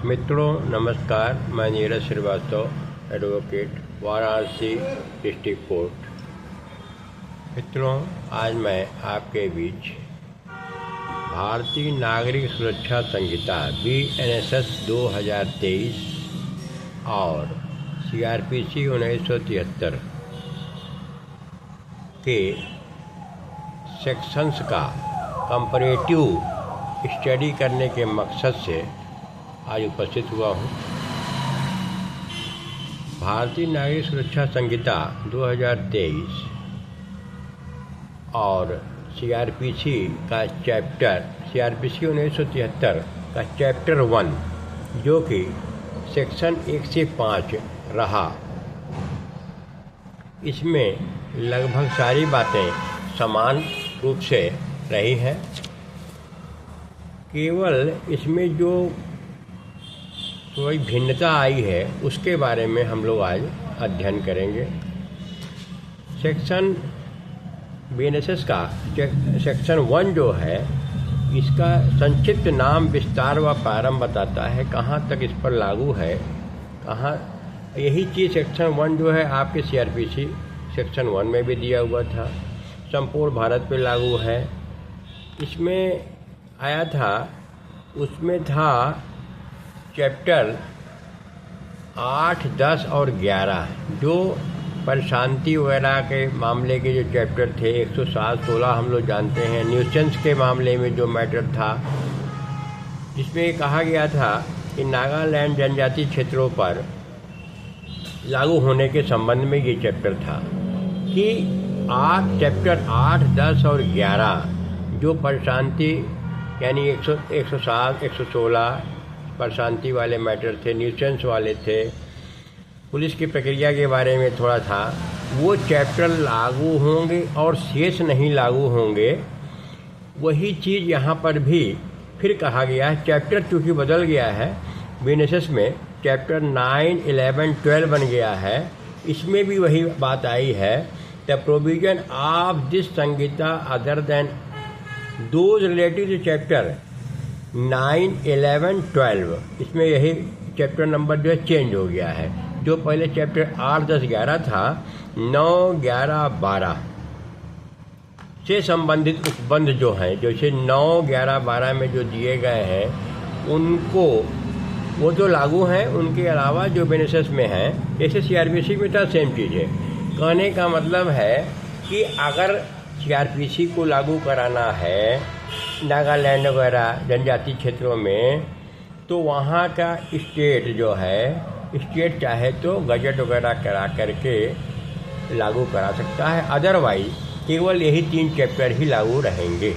मित्रों नमस्कार, मैं Neeraj Srivastava, advocate, Varanasi district court. मित्रों, आज मैं आपके बीच भारतीय नागरिक सुरक्षा संहिता BNSS 2023 और CRPC 1973 के सेक्शंस का कंपैरेटिव स्टडी करने के मकसद से आज उपस्थित हुआ हूँ। भारतीय नागरिक सुरक्षा संहिता 2023 और CRPC का CRPC 1973 का चैप्टर 1 जो कि सेक्शन 1 से 5 रहा, इसमें लगभग सारी बातें समान रूप से रही हैं। केवल इसमें जो कोई भिन्नता आई है उसके बारे में हम लोग आज अध्ययन करेंगे। सेक्शन BNSS का सेक्शन 1 जो है, इसका संक्षिप्त नाम, विस्तार व प्रारंभ बताता है, कहाँ तक इस पर लागू है, कहाँ। यही चीज़ सेक्शन 1 जो है आपके CRPC सेक्शन 1 में भी दिया हुआ था, संपूर्ण भारत पे लागू है। इसमें आया था, उसमें था चैप्टर 8, 10 और 11 जो परेशानी वगैरह के मामले के जो चैप्टर थे। 107, 16 हम लोग जानते हैं। न्यूसेंस के मामले में जो मैटर था, जिसमें कहा गया था कि नागालैंड जनजाति क्षेत्रों पर लागू होने के संबंध में ये चैप्टर था कि चैप्टर 8, 10 और 11 जो परेशानी यानी 107, 116 परेशानी वाले मैटर थे, न्यूसेंस वाले थे, पुलिस की प्रक्रिया के बारे में थोड़ा था, वो चैप्टर लागू होंगे और शेष नहीं लागू होंगे। वही चीज़ यहाँ पर भी फिर कहा गया है। चैप्टर चूँकि बदल गया है, BNSS में चैप्टर 9, 11, 12 बन गया है। इसमें भी वही बात आई है, the provision of this Sanhita other than those related to chapter 9, 11, 12, इसमें यही चैप्टर नंबर जो है चेंज हो गया है। जो पहले चैप्टर 8, 10, 11 था, 9, 11, 12 से संबंधित उपबंध जो हैं, जैसे 9, 11, 12 में जो दिए गए हैं उनको वो तो लागू हैं। उनके अलावा जो BNSS में हैं, जैसे CRPC में था, सेम चीज़ है। कहने का मतलब है कि अगर CRPC को लागू कराना है नागालैंड वगैरह जनजाति क्षेत्रों में, तो वहाँ का स्टेट जो है, स्टेट चाहे तो गजट वगैरह करा करके लागू करा सकता है। अदरवाइज केवल यही 3 चैप्टर ही लागू रहेंगे।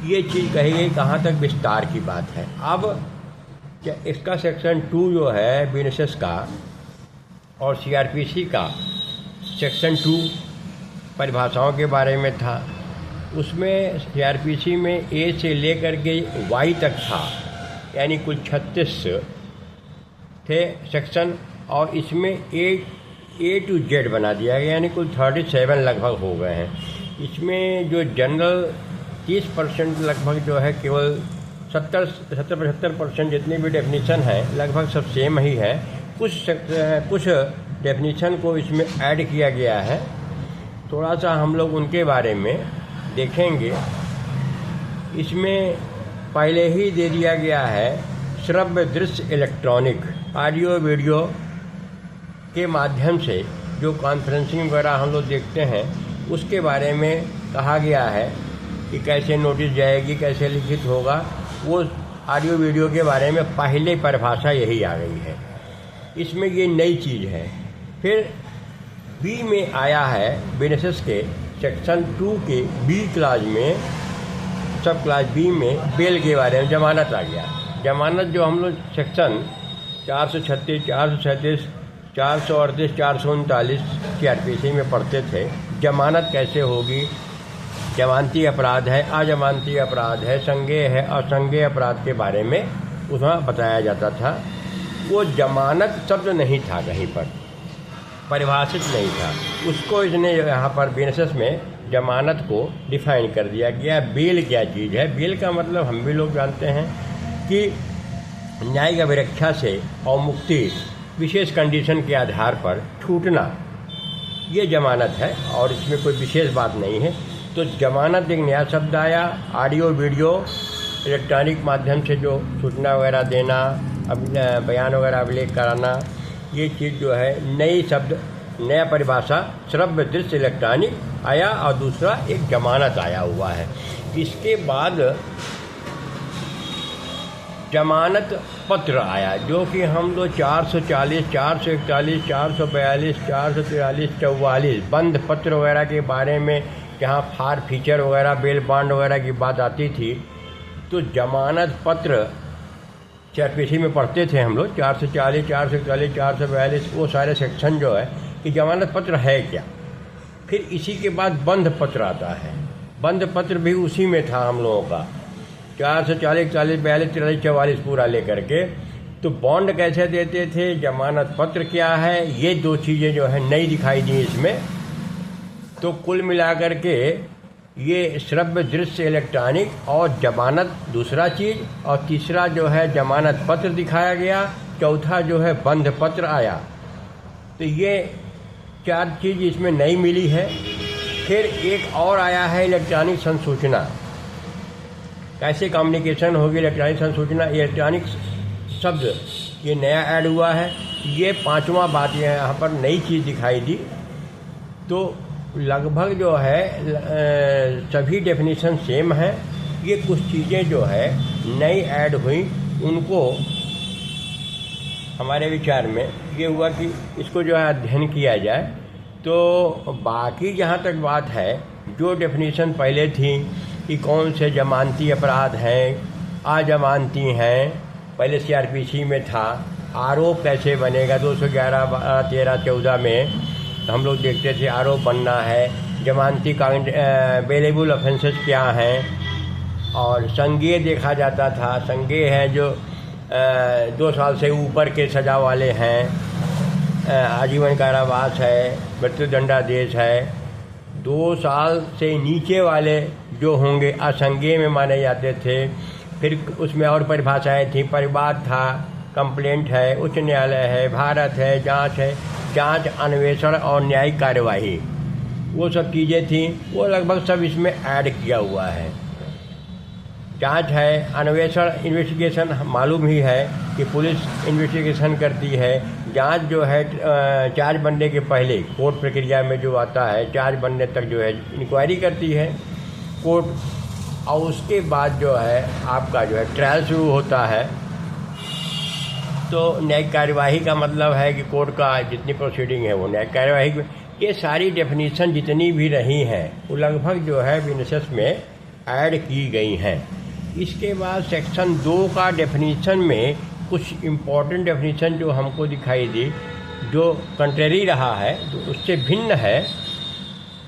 ये चीज़ कही गई। कहाँ तक विस्तार की बात है। अब इसका सेक्शन 2 जो है BNSS का और CRPC का सेक्शन 2 परिभाषाओं के बारे में था। उसमें CRPC में A से लेकर के Y तक था, यानी कुल 36 थे सेक्शन, और इसमें A to Z बना दिया गया, यानी कुल 37 लगभग हो गए हैं। इसमें जो जनरल 30% लगभग जो है, केवल 70-75% जितनी भी डेफिनीशन है लगभग सब सेम ही है। कुछ डेफिनीशन को इसमें ऐड किया गया है। थोड़ा सा हम लोग उनके बारे में देखेंगे। इसमें पहले ही दे दिया गया है, श्रव्य, दृश्य, इलेक्ट्रॉनिक, ऑडियो वीडियो के माध्यम से जो कॉन्फ्रेंसिंग वगैरह हम लोग देखते हैं, उसके बारे में कहा गया है कि कैसे नोटिस जाएगी, कैसे लिखित होगा। वो ऑडियो वीडियो के बारे में पहले परिभाषा यही आ गई है। इसमें ये नई चीज़ है। फिर B में आया है, BNSS के सेक्शन 2 के B क्लास में, सब क्लास B में बेल के बारे में जमानत आ गया। जमानत जो हम लोग सेक्शन 436, 437, 438, 439 CRPC में पढ़ते थे, जमानत कैसे होगी, जमानती अपराध है, अजमानती अपराध है, संज्ञेय है, असंज्ञेय अपराध के बारे में उसमें बताया जाता था। वो जमानत शब्द नहीं था, कहीं पर परिभाषित नहीं था। उसको इसने यहाँ पर BNSS में जमानत को डिफाइन कर दिया गया। बेल क्या चीज़ है? बेल का मतलब हम भी लोग जानते हैं कि न्यायिक अभिरक्षा से अवमुक्ति विशेष कंडीशन के आधार पर छूटना, ये जमानत है और इसमें कोई विशेष बात नहीं है। तो जमानत एक नया शब्द आया। ऑडियो वीडियो इलेक्ट्रॉनिक माध्यम से जो सूचना वगैरह देना, अब बयान वगैरह अभिलेख कराना, ये चीज़ जो है नई शब्द, नया परिभाषा श्रव्य दृश्य इलेक्ट्रॉनिक आया और दूसरा एक जमानत आया हुआ है। इसके बाद जमानत पत्र आया, जो कि हम लोग 440, 441, 442, 443, 44 बंद पत्र वगैरह के बारे में जहाँ फार फीचर वगैरह, बेल बॉन्ड वगैरह की बात आती थी, तो जमानत पत्र सीआरपीसी में पढ़ते थे हम लोग 440, 441, 442, वो सारे सेक्शन जो है कि जमानत पत्र है क्या। फिर इसी के बाद बंध पत्र आता है। बंध पत्र भी उसी में था हम लोगों का, 440, 41, 42, 43, 44 पूरा लेकर के। तो बॉन्ड कैसे देते थे, जमानत पत्र क्या है, ये दो चीज़ें जो है नई दिखाई दी इसमें। तो कुल मिलाकर के ये श्रव्य दृश्य इलेक्ट्रॉनिक और जमानत दूसरा चीज़, और तीसरा जो है जमानत पत्र दिखाया गया, चौथा जो है बंध पत्र आया। तो ये 4 चीज़ इसमें नई मिली है। फिर एक और आया है इलेक्ट्रॉनिक संसूचना। कैसे कम्युनिकेशन होगी इलेक्ट्रॉनिक संसूचना, इलेक्ट्रॉनिक शब्द ये नया ऐड हुआ है। ये 5वां बात ये यहाँ पर नई चीज़ दिखाई दी। तो लगभग जो है सभी डेफिनेशन सेम है। ये कुछ चीज़ें जो है नई ऐड हुई, उनको हमारे विचार में ये हुआ कि इसको जो है अध्ययन किया जाए। तो बाकी जहाँ तक बात है, जो डेफिनेशन पहले थी कि कौन से जमानती अपराध हैं, अजमानती हैं, पहले सीआरपीसी में था। आरोप कैसे बनेगा, 211, 13, 14 में हम लोग देखते थे आरोप बनना है। जमानती बेलेबल ऑफेंसेस क्या हैं, और संज्ञेय देखा जाता था। संज्ञेय है जो 2 साल से ऊपर के सज़ा वाले हैं, आजीवन कारावास है, मृत्युदंडादेश है। 2 साल से नीचे वाले जो होंगे असंज्ञेय में माने जाते थे। फिर उसमें और परिभाषाएं थी, परिवाद था, कंप्लेंट है, उच्च न्यायालय है, भारत है, जांच है, जांच, अन्वेषण और न्यायिक कार्यवाही, वो सब चीज़ें थी। वो लगभग सब इसमें ऐड किया हुआ है। जांच है, अन्वेषण, इन्वेस्टिगेशन मालूम ही है कि पुलिस इन्वेस्टिगेशन करती है। जांच जो है चार्ज बनने के पहले कोर्ट प्रक्रिया में जो आता है, चार्ज बनने तक जो है इंक्वायरी करती है कोर्ट, और उसके बाद जो है आपका जो है ट्रायल शुरू होता है। तो न्यायिक कार्यवाही का मतलब है कि कोर्ट का जितनी प्रोसीडिंग है वो न्यायिक कार्यवाही में। ये सारी डेफिनेशन जितनी भी रही हैं वो लगभग जो है बीएनएसएस में ऐड की गई हैं। इसके बाद सेक्शन 2 का डेफिनेशन में कुछ इम्पोर्टेंट डेफिनेशन जो हमको दिखाई दी, जो कंट्रेरी रहा है, तो उससे भिन्न है।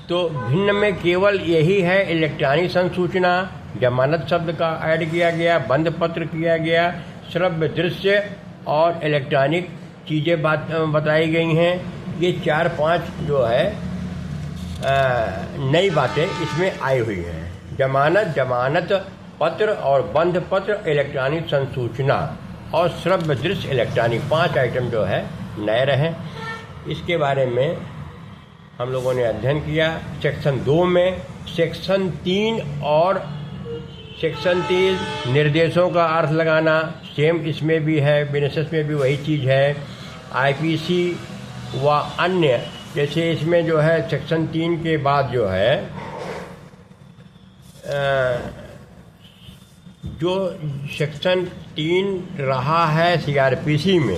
तो भिन्न में केवल यही है, इलेक्ट्रॉनिक संसूचना, जमानत शब्द का ऐड किया गया, बंद पत्र किया गया, श्रव्य दृश्य और इलेक्ट्रॉनिक चीज़ें बताई गई हैं। ये 4-5 जो है नई बातें इसमें आई हुई हैं। जमानत पत्र और बंध पत्र, इलेक्ट्रॉनिक संसूचना और श्रव्य दृश्य इलेक्ट्रॉनिक, 5 आइटम जो है नए रहे। इसके बारे में हम लोगों ने अध्ययन किया। सेक्शन 2 में सेक्शन 3 और सेक्शन 3 निर्देशों का अर्थ लगाना, सेम इसमें भी है, बीएनएसएस में भी वही चीज़ है। आईपीसी व अन्य, जैसे इसमें जो है सेक्शन 3 के बाद जो है जो सेक्शन 3 रहा है सीआरपीसी में,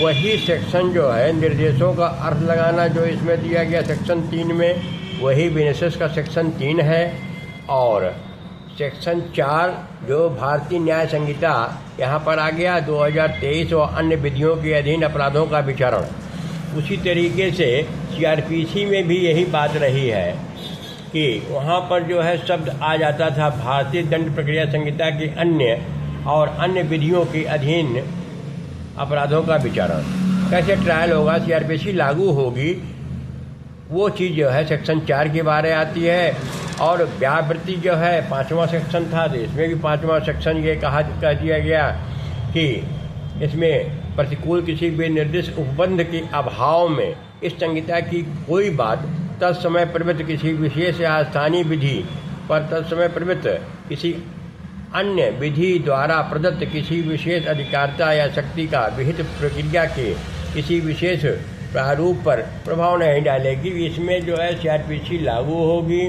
वही सेक्शन जो है निर्देशों का अर्थ लगाना जो इसमें दिया गया सेक्शन 3 में, वही बीएनएसएस का सेक्शन 3 है। और सेक्शन 4 जो भारतीय न्याय संहिता यहाँ पर आ गया, 2023 और अन्य विधियों के अधीन अपराधों का विचारण। उसी तरीके से सीआरपीसी में भी यही बात रही है कि वहाँ पर जो है शब्द आ जाता था भारतीय दंड प्रक्रिया संहिता के अन्य और अन्य विधियों के अधीन अपराधों का विचारण। कैसे ट्रायल होगा, सीआरपीसी लागू होगी, वो चीज़ जो है सेक्शन 4 के बारे आती है। और व्यावृत्ति जो है 5वां सेक्शन था, तो इसमें भी 5वां सेक्शन ये कह दिया गया कि इसमें प्रतिकूल किसी भी निर्दिष्ट उपबंध के अभाव में इस संहिता की कोई बात तत्समय प्रवृत्त किसी विशेष या स्थानीय विधि पर तत्समय प्रवृत्त किसी अन्य विधि द्वारा प्रदत्त किसी विशेष अधिकारिता या शक्ति का विहित प्रक्रिया के किसी विशेष प्रारूप पर प्रभाव नहीं डालेगी। इसमें जो है CRPC लागू होगी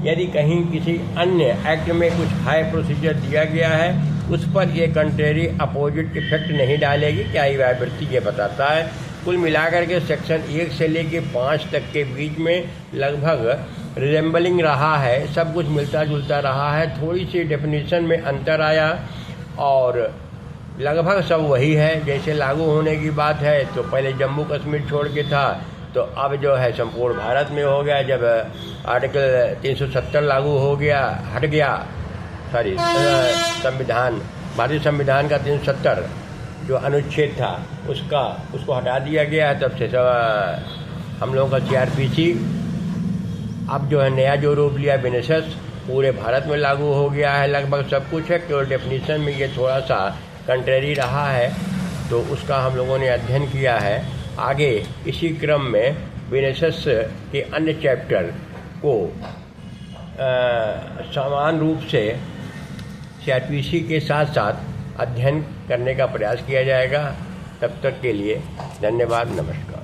यदि कहीं किसी अन्य एक्ट में कुछ हाई प्रोसीजर दिया गया है उस पर ये कंट्रेरी अपोजिट इफेक्ट नहीं डालेगी। क्या ही व्यावृत्ति ये बताता है। कुल मिलाकर के सेक्शन 1 से लेके 5 तक के बीच में लगभग रिजेंबलिंग रहा है, सब कुछ मिलता जुलता रहा है। थोड़ी सी डेफिनेशन में अंतर आया और लगभग सब वही है। जैसे लागू होने की बात है तो पहले जम्मू कश्मीर छोड़ के था, तो अब जो है संपूर्ण भारत में हो गया। जब आर्टिकल 370 लागू हो गया, हट गया, सॉरी संविधान, भारतीय संविधान का 370 जो अनुच्छेद था उसको हटा दिया गया है। तब से हम लोगों का CRPC अब जो है नया जो रूप लिया बिनेसेस पूरे भारत में लागू हो गया है। लगभग सब कुछ है, केवल डेफिनेशन में ये थोड़ा सा कंट्रेरी रहा है, तो उसका हम लोगों ने अध्ययन किया है। आगे इसी क्रम में बिनेसेस के अन्य चैप्टर को समान रूप से CRPC के साथ साथ अध्ययन करने का प्रयास किया जाएगा। तब तक के लिए धन्यवाद, नमस्कार।